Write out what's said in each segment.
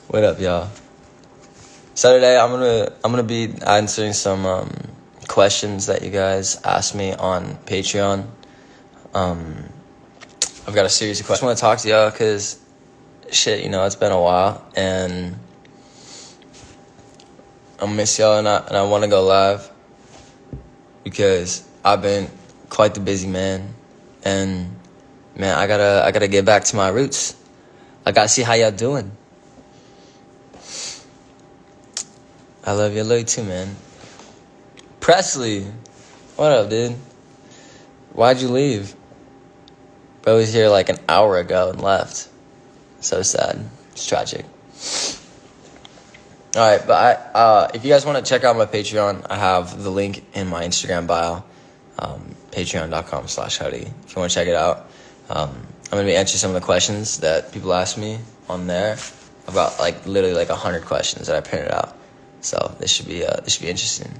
What up, y'all? So today I'm gonna be answering some questions that you guys asked me on Patreon. I've got a series of questions. I want to talk to y'all because shit, it's been a while and I miss y'all and I want to go live because I've been quite the busy man, and man, I gotta get back to my roots. I gotta see how y'all doing. I love you too, man. Presley, what up, dude? Why'd you leave? Bro was here like an hour ago and left. So sad. It's tragic. Alright, but if you guys want to check out my Patreon, I have the link in my Instagram bio. Patreon.com/huddy. If you want to check it out. I'm going to be answering some of the questions that people asked me on there. About literally 100 questions that I printed out. So this should be interesting.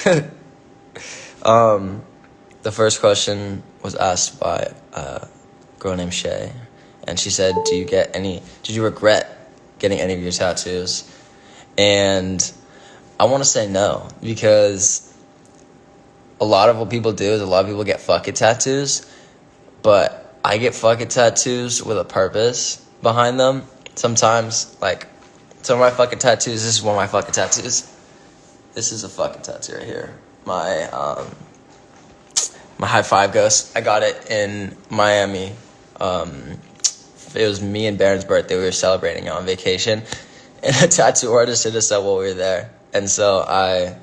The first question was asked by a girl named Shay, and she said, did you regret getting any of your tattoos? And I want to say no, because a lot of what people do is a lot of people get fuck it tattoos, but I get fuck it tattoos with a purpose behind them. Sometimes, some of my fucking tattoos, this is one of my fucking tattoos. This is a fucking tattoo right here. My high five ghost. I got it in Miami. It was me and Baron's birthday. We were celebrating on vacation. And a tattoo artist hit us up while we were there. And so I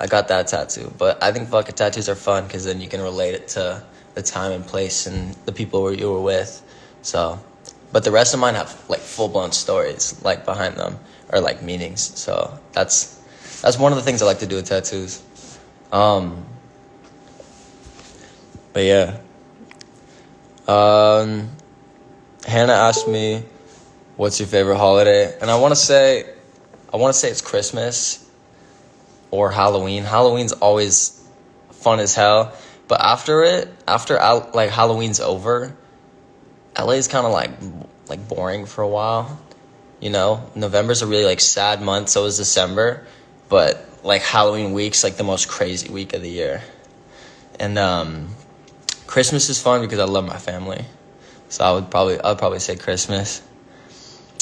got that tattoo. But I think fucking tattoos are fun because then you can relate it to the time and place and the people you were with. So... But the rest of mine have full-blown stories behind them, or meanings. So that's one of the things I like to do with tattoos. But yeah. Hannah asked me, "What's your favorite holiday?" And I want to say it's Christmas or Halloween. Halloween's always fun as hell, but after Halloween's over, LA is kind of like boring for a while, November's a really sad month, so is December, but Halloween week's the most crazy week of the year. And Christmas is fun because I love my family, so I'd probably say Christmas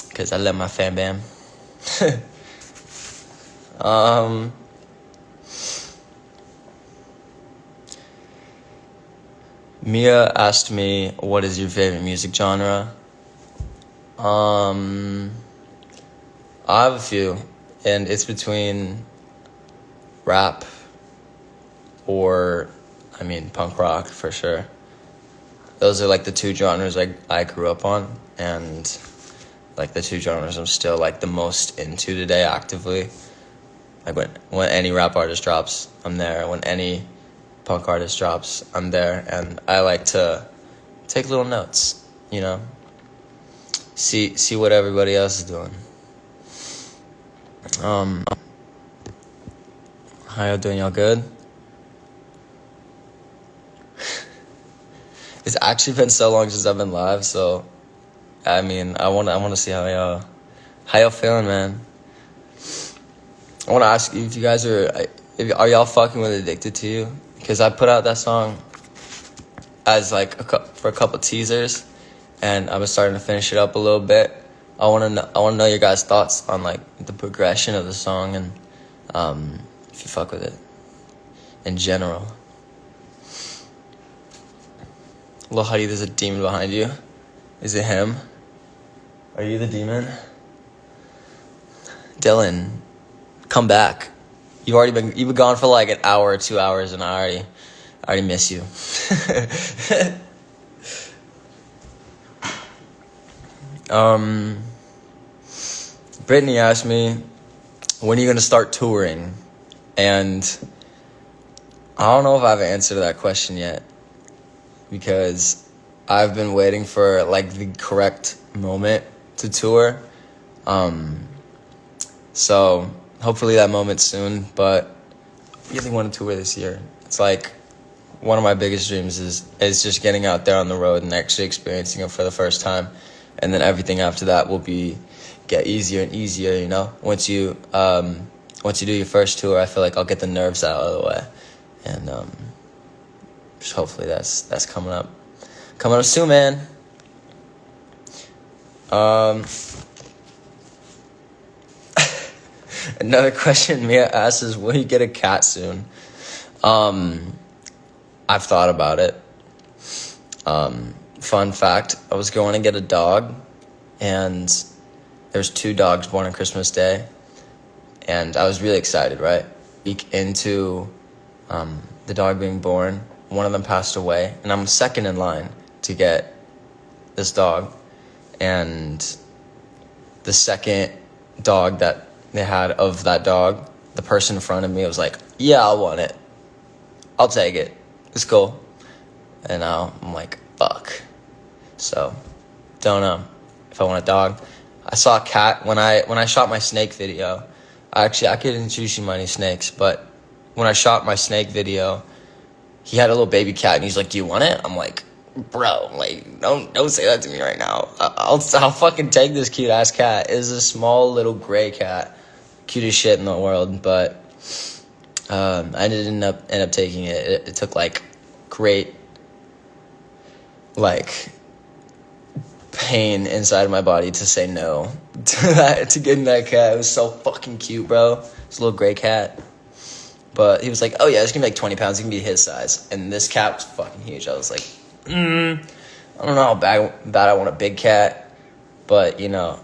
because I love my fam bam. Mia asked me, what is your favorite music genre? I have a few, and it's between rap or, punk rock for sure. Those are the two genres I grew up on, and the two genres I'm still the most into today actively. When any rap artist drops, I'm there. When any punk artist drops, I'm there, and I like to take little notes, see what everybody else is doing. How y'all doing? Y'all good? It's actually been so long since I've been live, so I want to see how y'all feeling, man. I want to ask you if you guys are y'all fucking with Addicted to You? Because I put out that song as for a couple teasers, and I was starting to finish it up a little bit. I want to know your guys' thoughts on the progression of the song, and if you fuck with it in general. Lil Huddy, there's a demon behind you. Is it him? Are you the demon? Dylan, come back. You've been gone for an hour or 2 hours, and I already miss you. Brittany asked me, when are you gonna start touring? And I don't know if I have an answer to that question yet, because I've been waiting for the correct moment to tour. So hopefully that moment's soon, but I really want to tour this year. It's one of my biggest dreams is just getting out there on the road and actually experiencing it for the first time. And then everything after that will be get easier and easier, you know. Once you do your first tour, I feel like I'll get the nerves out of the way, and just hopefully that's coming up soon, man. Another question Mia asks is, will you get a cat soon? I've thought about it. Fun fact, I was going to get a dog, and there's 2 dogs born on Christmas Day, and I was really excited, right? Week into the dog being born, one of them passed away, and I'm second in line to get this dog, and the second dog that they had of that dog, the person in front of me was like, yeah, I want it. I'll take it. It's cool. And now I'm like, fuck. So, don't know if I want a dog. I saw a cat when I shot my snake video. Actually, I could introduce you to my new snakes, but when I shot my snake video, he had a little baby cat, and he's like, do you want it? I'm like, bro, like, don't say that to me right now. I'll fucking take this cute ass cat. It's a small little gray cat, cutest shit in the world. But I didn't end up taking it. It took like great like pain inside of my body to say no to getting that cat. It was so fucking cute, bro. It's a little gray cat. But he was like, oh yeah, it's gonna be like 20 pounds. It can be his size. And this cat was fucking huge. I was like, I don't know how bad I want a big cat. But, you know,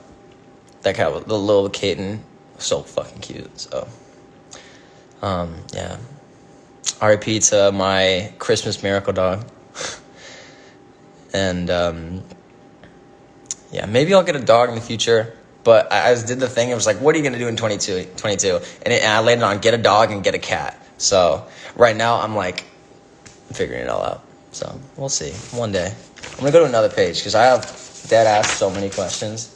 that cat, the little kitten, was so fucking cute. So, yeah. R.I.P. to my Christmas miracle dog. And, yeah, maybe I'll get a dog in the future. But I did the thing. It was like, what are you going to do in 22? And I landed on get a dog and get a cat. So right now I'm like figuring it all out. So we'll see. One day. I'm going to go to another page because I have dead ass so many questions.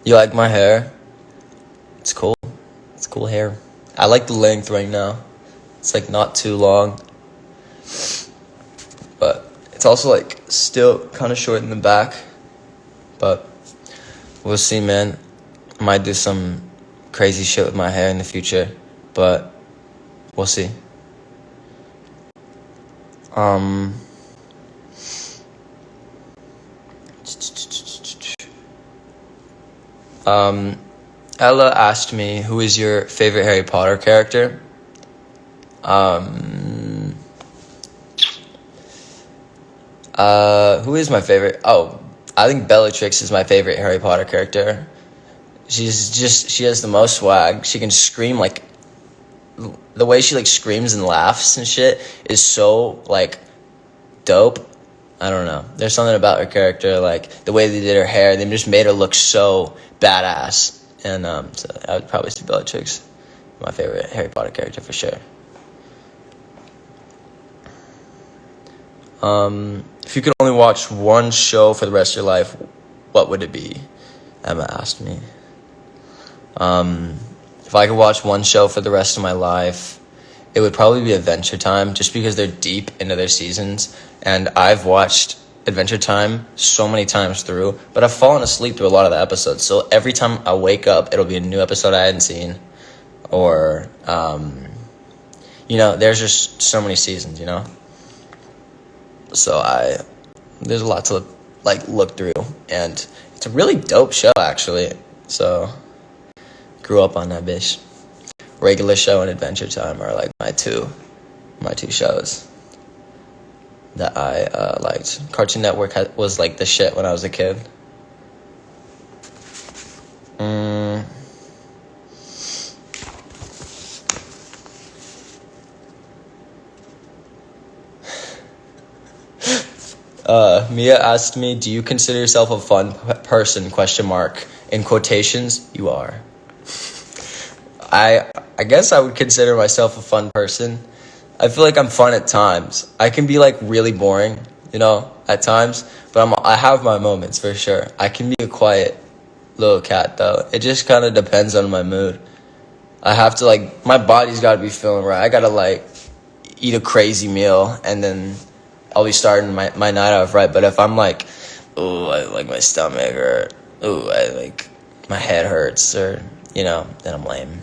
You like my hair? It's cool. It's cool hair. I like the length right now. It's like not too long, but it's also like still kind of short in the back. But we'll see, man. I might do some crazy shit with my hair in the future, but we'll see. Ella asked me, who is your favorite Harry Potter character? Who is my favorite? Oh, I think Bellatrix is my favorite Harry Potter character. She has the most swag. She can scream, like, the way she, like, screams and laughs and shit is so, like, dope. I don't know. There's something about her character, like, the way they did her hair, they just made her look so badass. And, so I would probably say Bellatrix, my favorite Harry Potter character for sure. If you could only watch one show for the rest of your life, what would it be? Emma asked me. If I could watch one show for the rest of my life, it would probably be Adventure Time, just because they're deep into their seasons, and I've watched Adventure Time so many times through, but I've fallen asleep through a lot of the episodes, so every time I wake up, it'll be a new episode I hadn't seen, or, you know, there's just so many seasons, you know? So there's a lot to look through, and it's a really dope show actually. So grew up on that bitch. Regular Show and Adventure Time are like my two shows that I liked. Cartoon Network was like the shit when I was a kid. Mia asked me, do you consider yourself a fun person, ? In quotations, you are. I guess I would consider myself a fun person. I feel like I'm fun at times. I can be like really boring, you know, at times, but I have my moments for sure. I can be a quiet little cat though. It just kind of depends on my mood. I have to my body's got to be feeling right. I got to eat a crazy meal, and then I'll be starting my night off right. But if I'm like, ooh, I like my stomach, or ooh, I like my head hurts, or then I'm lame.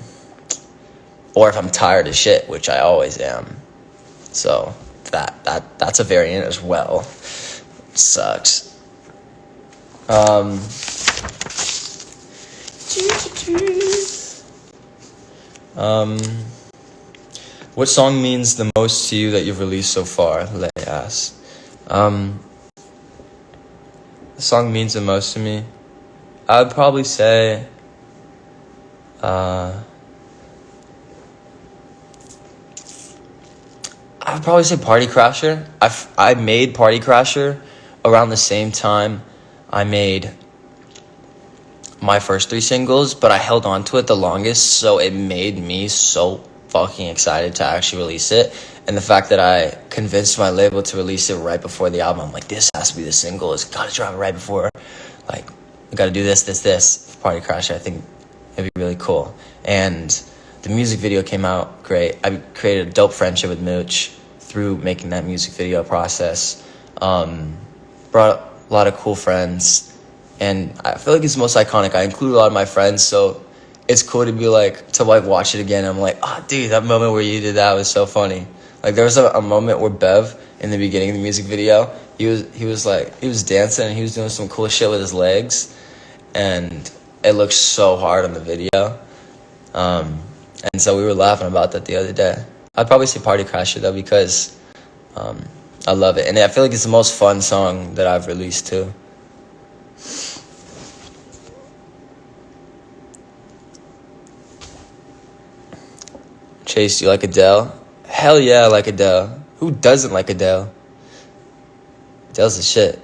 Or if I'm tired as shit, which I always am. So that's a variant as well. Sucks. What song means the most to you that you've released so far? Let me ask. The song means the most to me. I would probably say, Party Crasher. I made Party Crasher around the same time I made my first 3 singles, but I held on to it the longest, so it made me so fucking excited to actually release it. And the fact that I convinced my label to release it right before the album, I'm like, this has to be the single. It's gotta drop it right before. Like, we gotta do this. Party Crasher, I think it'd be really cool. And the music video came out great. I created a dope friendship with Mooch through making that music video process. Brought a lot of cool friends. And I feel like it's the most iconic. I include a lot of my friends, so it's cool to be like, to like watch it again. I'm like, oh, dude, that moment where you did that was so funny. Like, there was a moment where Bev, in the beginning of the music video, he was dancing and he was doing some cool shit with his legs, and it looked so hard on the video. And so we were laughing about that the other day. I'd probably say Party Crasher though, because I love it, and I feel like it's the most fun song that I've released too. Chase, do you like Adele? Hell yeah, I like Adele. Who doesn't like Adele? Adele's the shit.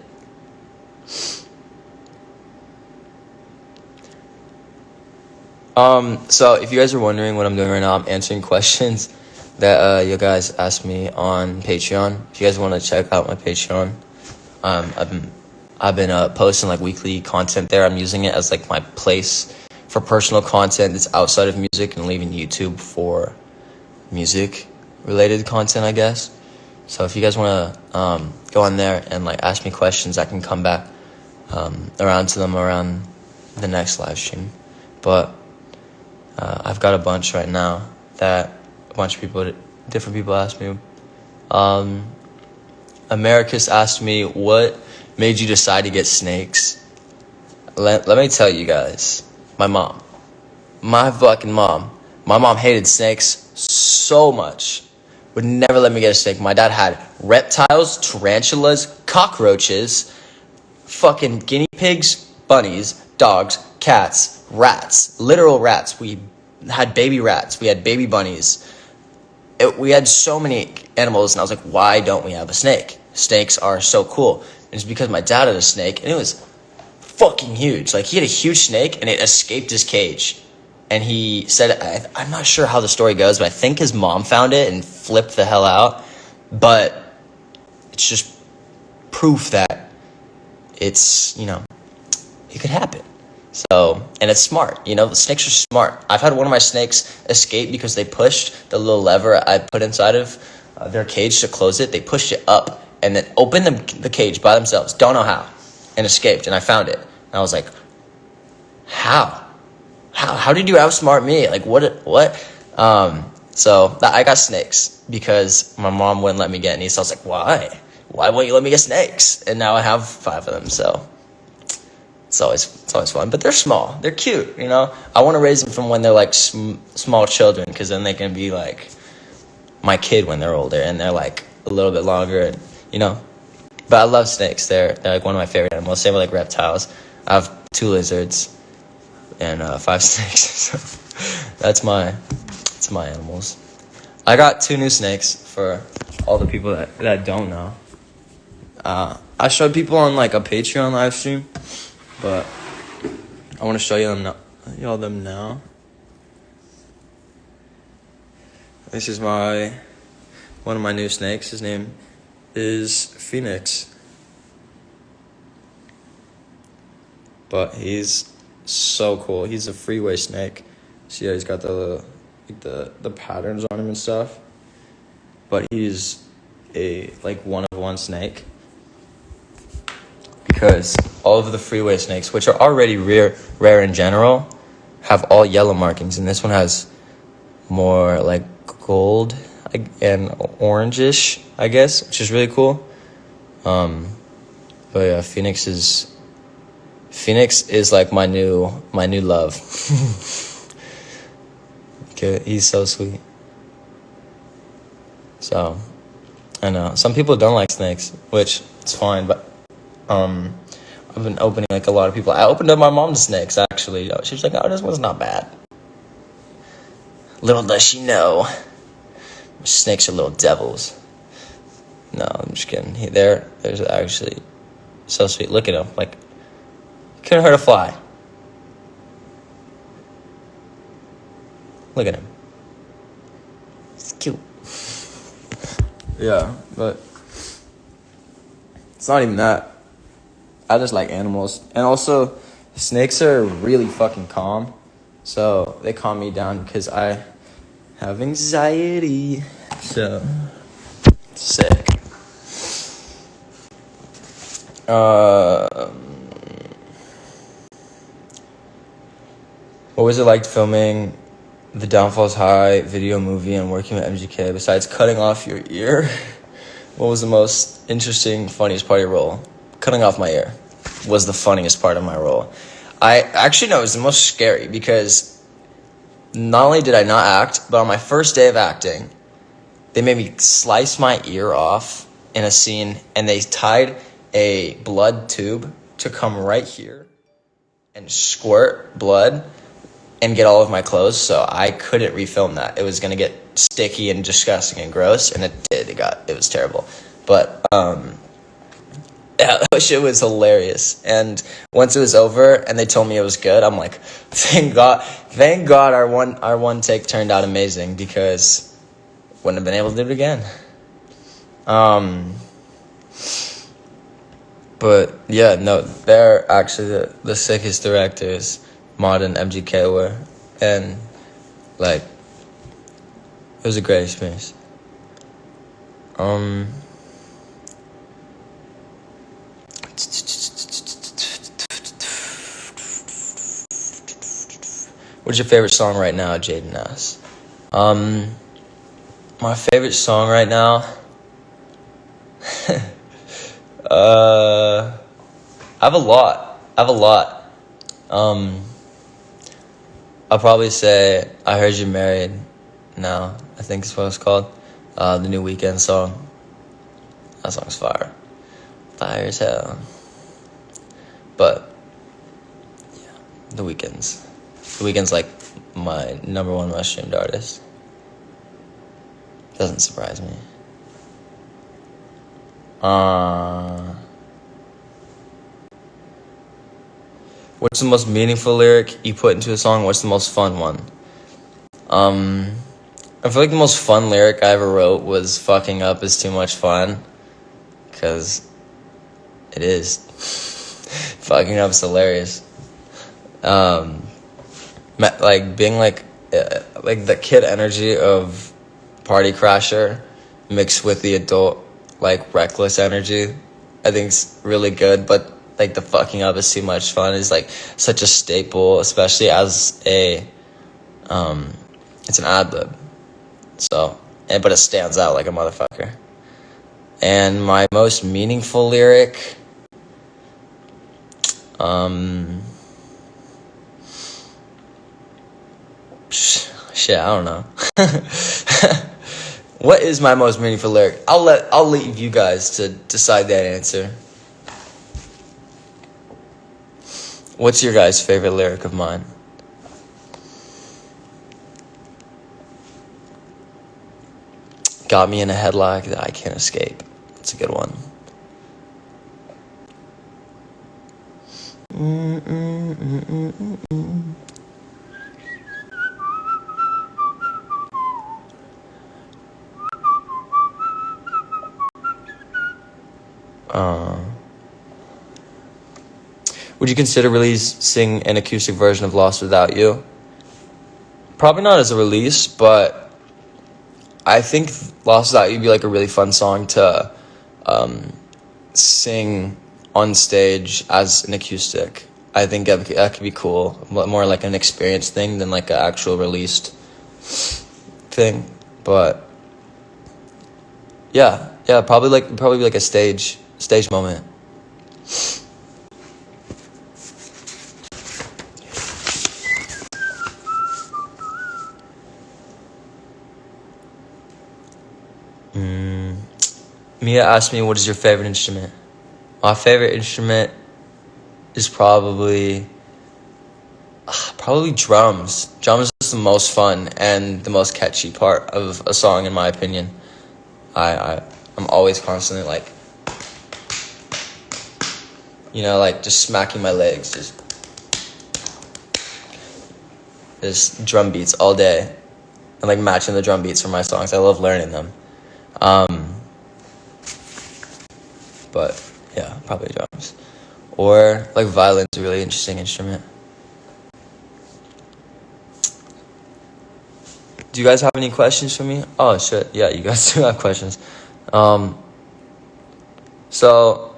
So if you guys are wondering what I'm doing right now, I'm answering questions that you guys asked me on Patreon. If you guys want to check out my Patreon, I've been posting like weekly content there. I'm using it as like my place for personal content that's outside of music, and leaving YouTube for music related content, I guess. So if you guys want to go on there and like ask me questions, I can come back around to them around the next live stream. But I've got a bunch right now that different people asked me. Americus asked me, what made you decide to get snakes? Let me tell you guys, my fucking mom. My mom hated snakes so much. Would never let me get a snake. My dad had reptiles, tarantulas, cockroaches, fucking guinea pigs, bunnies, dogs, cats, rats, literal rats. We had baby rats. We had baby bunnies. We had so many animals, and I was like, why don't we have a snake? Snakes are so cool. And it's because my dad had a snake, and it was fucking huge. Like, he had a huge snake, and it escaped his cage. And he said, I'm not sure how the story goes, but I think his mom found it and flipped the hell out. But it's just proof that it's, it could happen. So, and it's smart, the snakes are smart. I've had one of my snakes escape because they pushed the little lever I put inside of their cage to close it. They pushed it up and then opened the cage by themselves, don't know how, and escaped, and I found it. And I was like, How did you outsmart me? Like, what? So I got snakes because my mom wouldn't let me get any. So I was like, why? Why won't you let me get snakes? And now I have 5 of them. So it's always fun. But they're small. They're cute. I want to raise them from when they're like small children, because then they can be like my kid when they're older and they're like a little bit longer. And But I love snakes. They're like one of my favorite animals. Same with like reptiles. I have 2 lizards and 5 snakes. So that's my animals. I got 2 new snakes for all the people that don't know. I showed people on like a Patreon live stream, but I want to show them now. This is one of my new snakes. His name is Phoenix, but he's so cool. He's a freeway snake. See how he's got the patterns on him and stuff. but he's a like one of one snake. Because all of the freeway snakes, which are already rare in general, have all yellow markings, and this one has more like gold and orangish, I guess, which is really cool. But yeah, Phoenix is like my new love. Okay, he's so sweet. So I know some people don't like snakes, which is fine, but I've been opening like a lot of people. I opened up my mom to snakes actually. She was like, "Oh, this one's not bad." Little does she know, snakes are little devils. No, I'm just kidding. There's actually so sweet. Look at him, like couldn't hurt a fly. Look at him. It's cute. Yeah, but it's not even that. I just like animals. And also, snakes are really fucking calm. So, they calm me down because I have anxiety. So, sick. What was it like filming the Downfalls High video movie and working with MGK besides cutting off your ear? What was the most interesting, funniest part of your role? Cutting off my ear was the funniest part of my role. I actually know it was the most scary because not only did I not act, but on my first day of acting, they made me slice my ear off in a scene, and they tied a blood tube to come right here and squirt blood and get all of my clothes, so I couldn't refilm that. It was gonna get sticky and disgusting and gross, and it did. It was terrible. But yeah, that shit was hilarious. And once it was over and they told me it was good, I'm like, thank God our one take turned out amazing, because wouldn't have been able to do it again. But yeah, no, they're actually the sickest directors Mod and MGK were, and like it was a great experience. What's your favorite song right now, Jaden asks? My favorite song right now, I have a lot. I'll probably say I Heard You Married Now, I think is what it's called. The new Weeknd song. That song's fire. Fire as hell. But yeah, The Weeknd's like my number one most streamed artist. Doesn't surprise me. What's the most meaningful lyric you put into a song? What's the most fun one? I feel like the most fun lyric I ever wrote was "Fucking up is too much fun," because it is. Fucking up's hilarious. Like being like the kid energy of Party Crasher mixed with the adult like reckless energy, I think it's really good. But like the fucking up is too much fun is like such a staple, especially as a it's an ad lib. So, but it stands out like a motherfucker. And my most meaningful lyric, shit, I don't know. What is my most meaningful lyric? I'll leave you guys to decide that answer. What's your guys' favorite lyric of mine? Got me in a headlock that I can't escape. That's a good one. Would you consider releasing an acoustic version of Lost Without You? Probably not as a release, but I think Lost Without You would be like a really fun song to sing on stage as an acoustic. I think that could be cool. More like an experience thing than like an actual released thing. But yeah, probably like a stage moment. Mia asked me, what is your favorite instrument? My favorite instrument is probably drums. Drums is the most fun and the most catchy part of a song, in my opinion. I'm always constantly like, like just smacking my legs, just drum beats all day, and like matching the drum beats for my songs. I love learning them. But yeah, probably drums. Or like violin's a really interesting instrument. Do you guys have any questions for me? Oh shit, yeah, you guys do have questions. So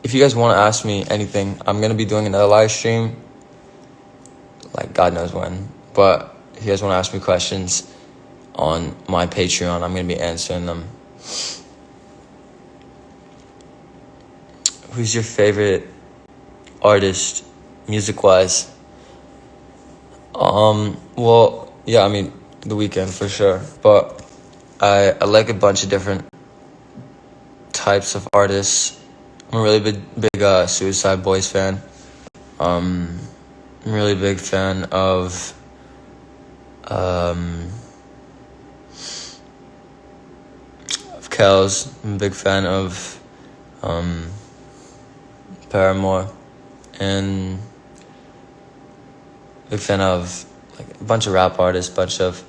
if you guys want to ask me anything, I'm gonna be doing another live stream, like God knows when. But if you guys want to ask me questions on my Patreon, I'm gonna be answering them. Who's your favorite artist, music-wise? Well, yeah, I mean, The Weeknd for sure. But I like a bunch of different types of artists. I'm a really big Suicide Boys fan. I'm a really big fan of Kells. I'm a big fan of Paramore, and big fan of like a bunch of rap artists, bunch of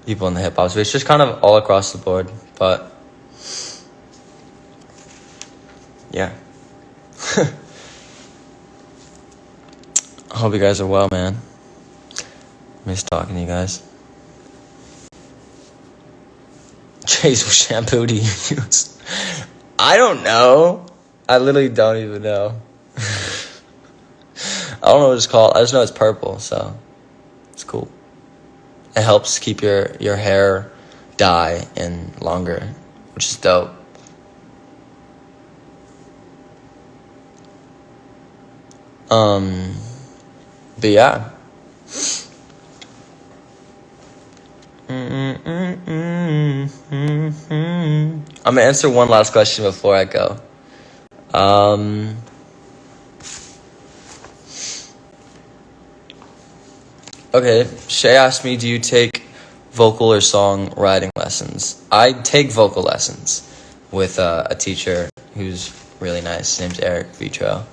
people in the hip hop space, just kind of all across the board. But yeah. I hope you guys are well, man. Miss talking to you guys. Chase, what shampoo do you use? I don't know. I literally don't even know. I don't know what it's called. I just know it's purple, so it's cool. It helps keep your hair dye and longer, which is dope. But yeah. I'm gonna answer one last question before I go. Okay, Shay asked me, do you take vocal or song writing lessons? I take vocal lessons with a teacher who's really nice. His name's Eric Vitro.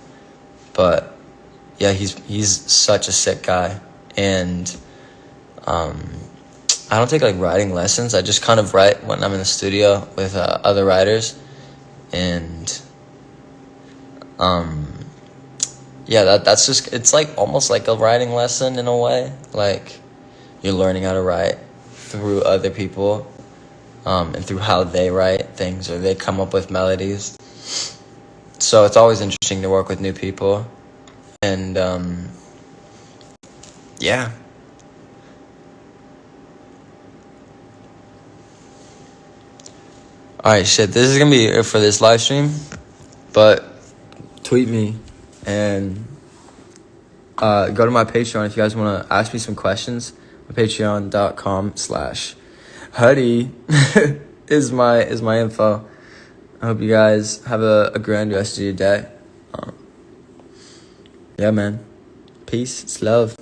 But yeah, he's such a sick guy. And I don't take like writing lessons. I just kind of write when I'm in the studio with other writers. And yeah, that's just, it's like almost like a writing lesson in a way. Like you're learning how to write through other people, and through how they write things or they come up with melodies. So it's always interesting to work with new people. And yeah. Alright, shit, this is gonna be it for this live stream. But tweet me and go to my Patreon if you guys want to ask me some questions. Patreon.com/huddy is my info. I hope you guys have a grand rest of your day. Yeah, man. Peace. It's love.